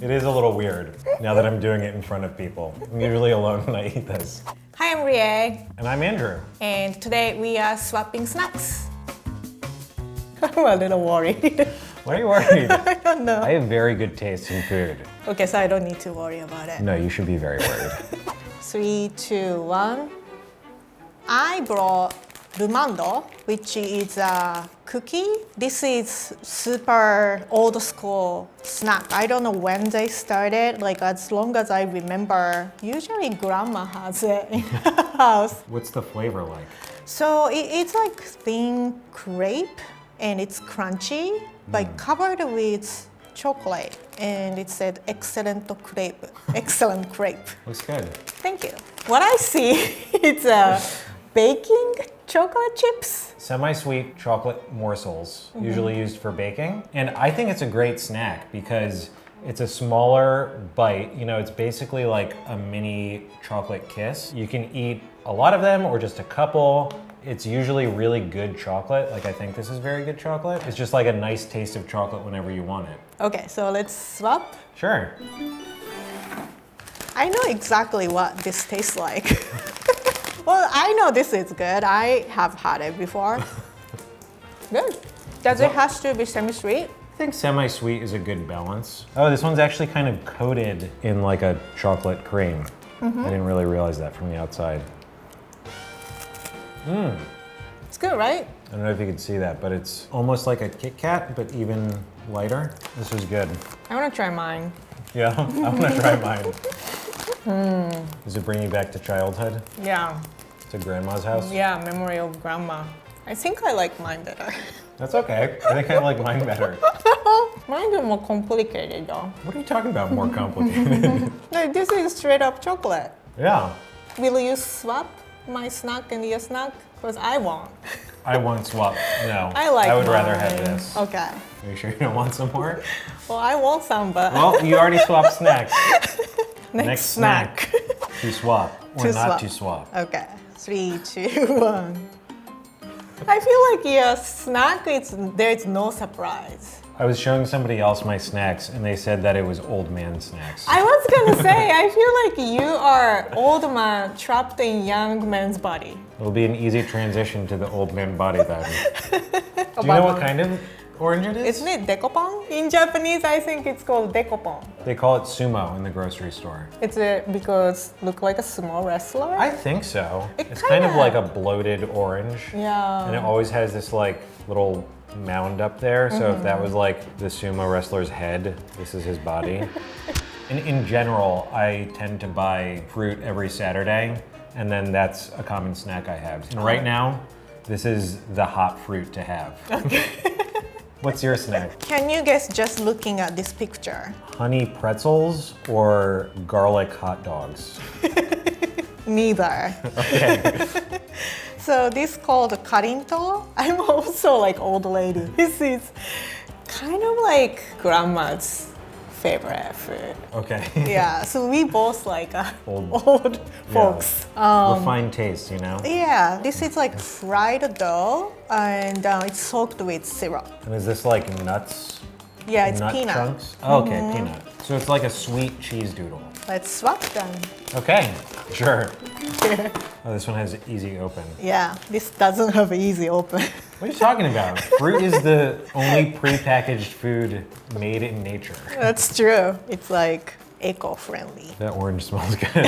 It is a little weird now that I'm doing it in front of people. I'm usually alone when I eat this. Hi, I'm Rie. And I'm Andrew. And today we are swapping snacks. I'm a little worried. Why are you worried? I don't know. I have very good taste in food. Okay, so I don't need to worry about it. No, you should be very worried. 3, 2, 1. I brought Lumando, which is a cookie. This is super old school snack. I don't know when they started, like as long as I remember. Usually grandma has it in her house. What's the flavor like? So it's like thin crepe and it's crunchy, but covered with chocolate. And it said excellent crepe. Excellent crepe. Looks good. Thank you. What I see is baking chocolate chips. Semi-sweet chocolate morsels, usually used for baking. And I think it's a great snack because it's a smaller bite. You know, it's basically like a mini chocolate kiss. You can eat a lot of them or just a couple. It's usually really good chocolate. Like I think this is very good chocolate. It's just like a nice taste of chocolate whenever you want it. Okay, so let's swap. Sure. I know exactly what this tastes like. Well, I know this is good. I have had it before. Good. Does it have to be semi-sweet? I think semi-sweet is a good balance. Oh, this one's actually kind of coated in like a chocolate cream. I didn't really realize that from the outside. It's good, right? I don't know if you could see that, but it's almost like a Kit Kat, but even lighter. This is good. I want to try mine. Yeah, I want to try mine. Does it bring you back to childhood? Yeah. To grandma's house? Yeah, memory of grandma. I think I like mine better. That's okay. I think I like mine better. Mine is more complicated though. What are you talking about, more complicated? No, this is straight up chocolate. Yeah. Will you swap my snack and your snack? Because I won't. I won't swap. No. I like I would rather mine. have this. Okay. Are you sure you don't want some more? Well, I want some, but Well, you already swapped snacks. next snack. To swap or To not swap. to swap. Okay. 3, 2, 1. I feel like your snack, there's no surprise. I was showing somebody else my snacks and they said that it was old man snacks. I was gonna say, I feel like you are old man trapped in young man's body. It'll be an easy transition to the old man body then. Do you know what kind of orange it is? Isn't it dekopon? In Japanese, I think it's called dekopon. They call it sumo in the grocery store. It's because look like a sumo wrestler. I think so. It It's kind of kinda- like a bloated orange. Yeah. And it always has this like little mound up there. So if that was like the sumo wrestler's head, this is his body. And in general, I tend to buy fruit every Saturday. And then that's a common snack I have. And right now, this is the hot fruit to have. What's your snack? Can you guess just looking at this picture? Honey pretzels or garlic hot dogs? Neither. Okay. So this called ka rin to. I'm also like old lady. This is kind of like grandma's favorite food. Okay. Yeah, so we both like Old- old folks. Refined taste, you know? Yeah, this is like fried dough and it's soaked with syrup. And is this like nuts? Yeah, it's Nut peanut. chunks? Oh, okay, peanut. So it's like a sweet cheese doodle. Let's swap them. Okay, sure. Oh, this one has easy open. Yeah, this doesn't have easy open. What are you talking about? Fruit is the only prepackaged food made in nature. That's true. It's like eco-friendly. That orange smells good.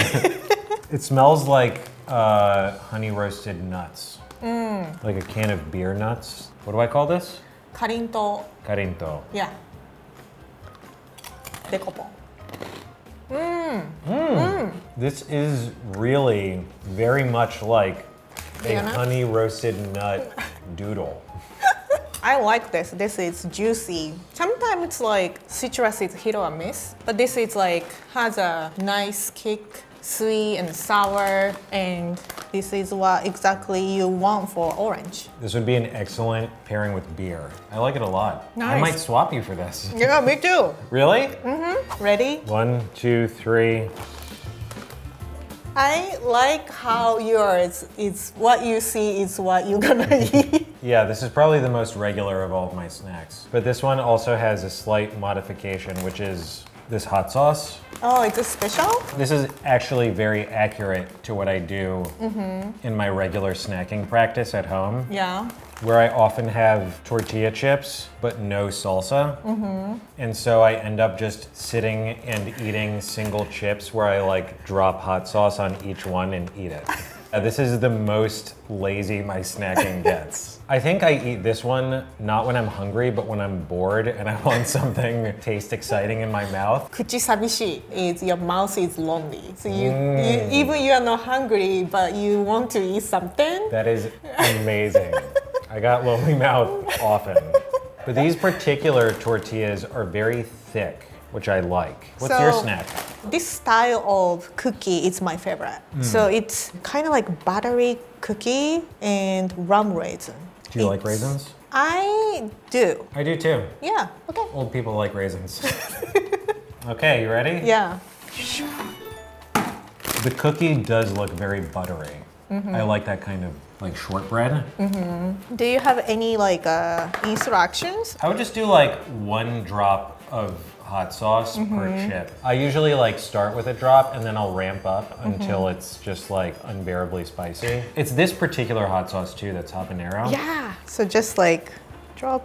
It smells like honey roasted nuts. Like a can of beer nuts. What do I call this? Ka rin to. Carinto. Yeah. Dekopon. This is really very much like a Peanut? honey roasted nut doodle. I like this. This is juicy. Sometimes it's like citrus is hit or miss, but this is like has a nice kick, sweet and sour, and this is what exactly you want for orange. This would be an excellent pairing with beer. I like it a lot. I Nice. might swap you for this. Yeah, me too. Really? Ready? 1, 2, 3. I like how yours is what you see is what you're gonna eat. Yeah, this is probably the most regular of all of my snacks. But this one also has a slight modification, which is this hot sauce. Oh, it's a special? This is actually very accurate to what I do in my regular snacking practice at home, Yeah. where I often have tortilla chips but no salsa. And so I end up just sitting and eating single chips where I like drop hot sauce on each one and eat it. This is the most lazy my snacking gets. I think I eat this one not when I'm hungry, but when I'm bored and I want something taste exciting in my mouth. 口寂しい is your mouth is lonely. So you even you are not hungry, but you want to eat something. That is amazing. I got lonely mouth often. But these particular tortillas are very thick, which I like. What's your snack? This style of cookie is my favorite. So it's kind of like buttery cookie and rum raisin. Do you like raisins? I do. I do too. Yeah. Okay. Old people like raisins. Okay, you ready? Yeah. The cookie does look very buttery. I like that kind of like shortbread. Do you have any like instructions? I would just do like 1 drop of hot sauce per chip. I usually like start with a drop and then I'll ramp up until it's just like unbearably spicy. It's this particular hot sauce too that's habanero. Yeah. So just like drop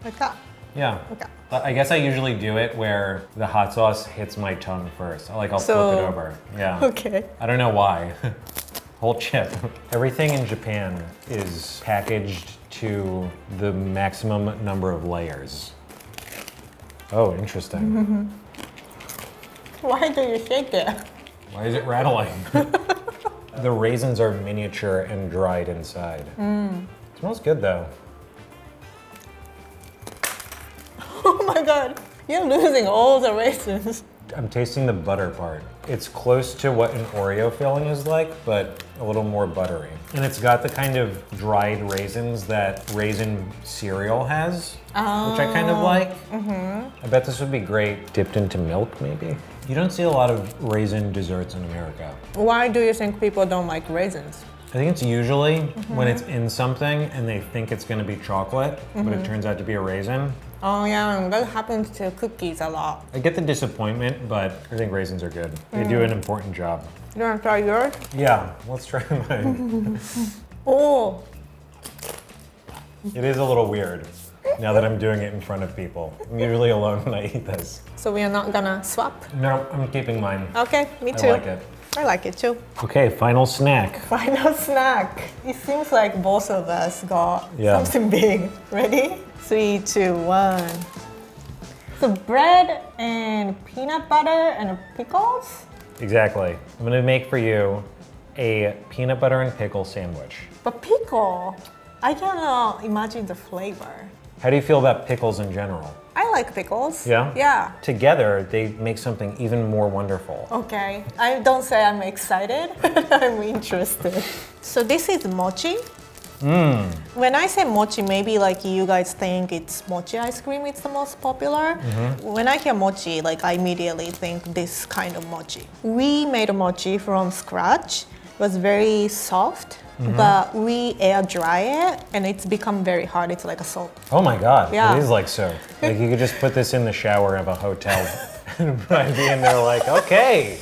like that. Yeah. Okay. But I guess I usually do it where the hot sauce hits my tongue first. I'll flip it over. Yeah. Okay. I don't know why. Whole chip. Everything in Japan is packaged to the maximum number of layers. Oh, interesting. Why do you shake it? Why is it rattling? The raisins are miniature and dried inside. It smells good though. Oh my god, you're losing all the raisins. I'm tasting the butter part. It's close to what an Oreo filling is like, but a little more buttery. And it's got the kind of dried raisins that raisin cereal has, which I kind of like. I bet this would be great dipped into milk, maybe. You don't see a lot of raisin desserts in America. Why do you think people don't like raisins? I think it's usually when it's in something and they think it's gonna be chocolate, but it turns out to be a raisin. Oh yeah, that happens to cookies a lot. I get the disappointment, but I think raisins are good. They do an important job. You wanna try yours? Yeah, let's try mine. Oh, It is a little weird now that I'm doing it in front of people. I'm usually alone when I eat this. so we are not gonna swap? No, I'm keeping mine. Okay, me too. I like it. I like it too. Okay, final snack. Final snack. It seems like both of us got Yeah. something big. Ready? 3, 2, 1. So bread and peanut butter and pickles? Exactly. I'm gonna make for you a peanut butter and pickle sandwich. But pickle, I cannot imagine the flavor. How do you feel about pickles in general? I like pickles. Yeah? Yeah. Together, they make something even more wonderful. Okay. I don't say I'm excited, I'm interested. So this is mochi. When I say mochi, maybe like you guys think it's mochi ice cream, it's the most popular. When I hear mochi, like I immediately think this kind of mochi. We made mochi from scratch. It was very soft, but we air dry it and it's become very hard. It's like a soap. Oh my god, Yeah. it is like so. Like you could just put this in the shower of a hotel and I'd be in there like, okay.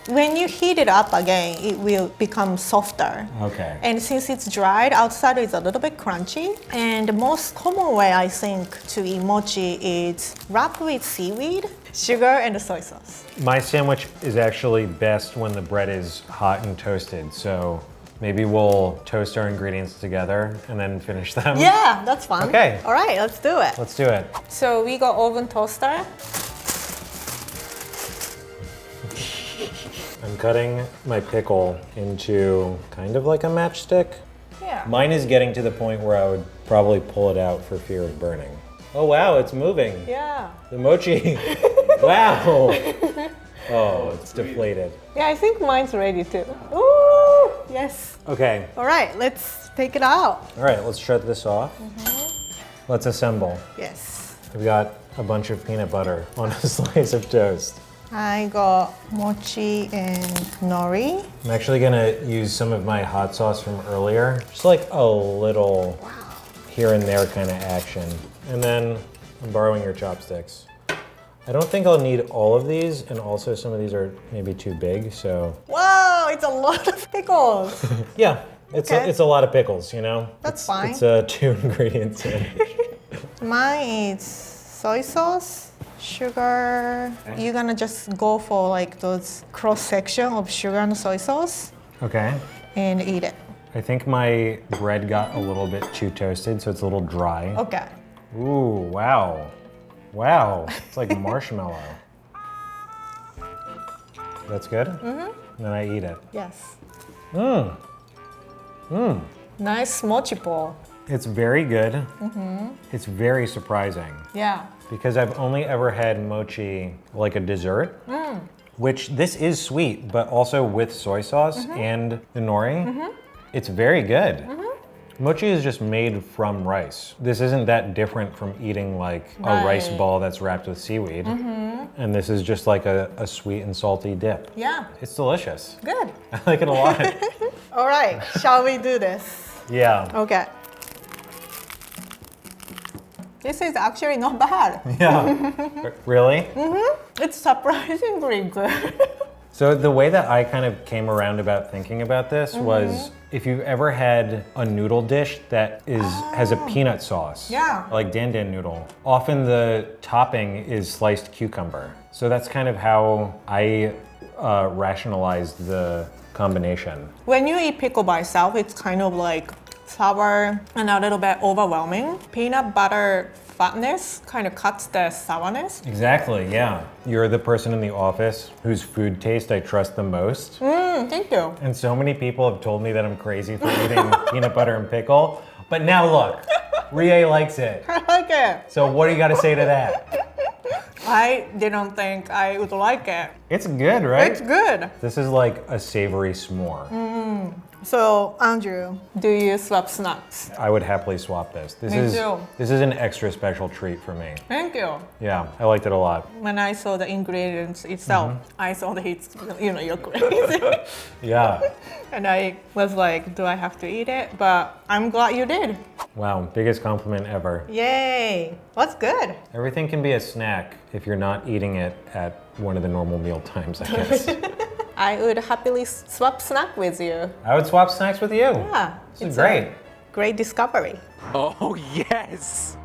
When you heat it up again, it will become softer. Okay. And since it's dried, outside it's a little bit crunchy. And the most common way I think to eat mochi is wrapped with seaweed, sugar, and soy sauce. My sandwich is actually best when the bread is hot and toasted. So maybe we'll toast our ingredients together and then finish them. Yeah, that's fun. Okay. All right, let's do it. Let's do it. So we got oven toaster. I'm cutting my pickle into kind of like a matchstick. Yeah. Mine is getting to the point where I would probably pull it out for fear of burning. Oh wow, it's moving. Yeah. The mochi. Wow. Oh, it's deflated. Yeah, I think mine's ready too. Ooh, yes. Okay. All right, let's take it out. All right, let's shut this off. Let's assemble. Yes. We've got a bunch of peanut butter on a slice of toast. I got mochi and nori. I'm actually gonna use some of my hot sauce from earlier. Just like a little here and there kind of action. And then I'm borrowing your chopsticks. I don't think I'll need all of these, and also some of these are maybe too big, so... Wow, it's a lot of pickles. Yeah, it's a lot of pickles, you know? That's fine. It's a 2-ingredient sandwich. Mine is soy sauce, sugar. You're gonna just go for like those cross section of sugar and soy sauce Okay. and eat it. I think my bread got a little bit too toasted, so it's a little dry. Okay. Ooh, wow. Wow, it's like marshmallow. That's good? Mm-hmm. Then I eat it. Yes. Mmm. Mmm. Nice mochi ball. It's very good. Mm-hmm. It's very surprising. Yeah. Because I've only ever had mochi like a dessert, which this is sweet, but also with soy sauce and the nori. It's very good. Mochi is just made from rice. This isn't that different from eating like a rice ball that's wrapped with seaweed. And this is just like a sweet and salty dip. Yeah. It's delicious. Good. I like it a lot. All right. Shall we do this? Yeah. Okay. This is actually not bad. Yeah. Really? It's surprisingly good. So the way that I kind of came around about thinking about this was if you've ever had a noodle dish that has a peanut sauce, Yeah. like dan dan noodle, often the topping is sliced cucumber. So that's kind of how I rationalized the combination. When you eat pickle by itself, it's kind of like sour and a little bit overwhelming. Peanut butter fatness kind of cuts the sourness. Exactly, yeah. You're the person in the office whose food taste I trust the most. Thank you. And so many people have told me that I'm crazy for eating peanut butter and pickle. But now look, Rie likes it. I like it. So what do you got to say to that? I didn't think I would like it. It's good, right? It's good. This is like a savory s'more. So, Andrew, do you swap snacks? I would happily swap this. This Me is too. This is an extra special treat for me. Thank you. Yeah, I liked it a lot. When I saw the ingredients itself, I thought it's, you're crazy. Yeah. And I was like, do I have to eat it? But I'm glad you did. Wow, biggest compliment ever. Yay. That's good. Everything can be a snack if you're not eating it at one of the normal meal times, I guess. I would happily swap snack with you. I would swap snacks with you. Yeah. This is great. Great discovery. Oh, yes!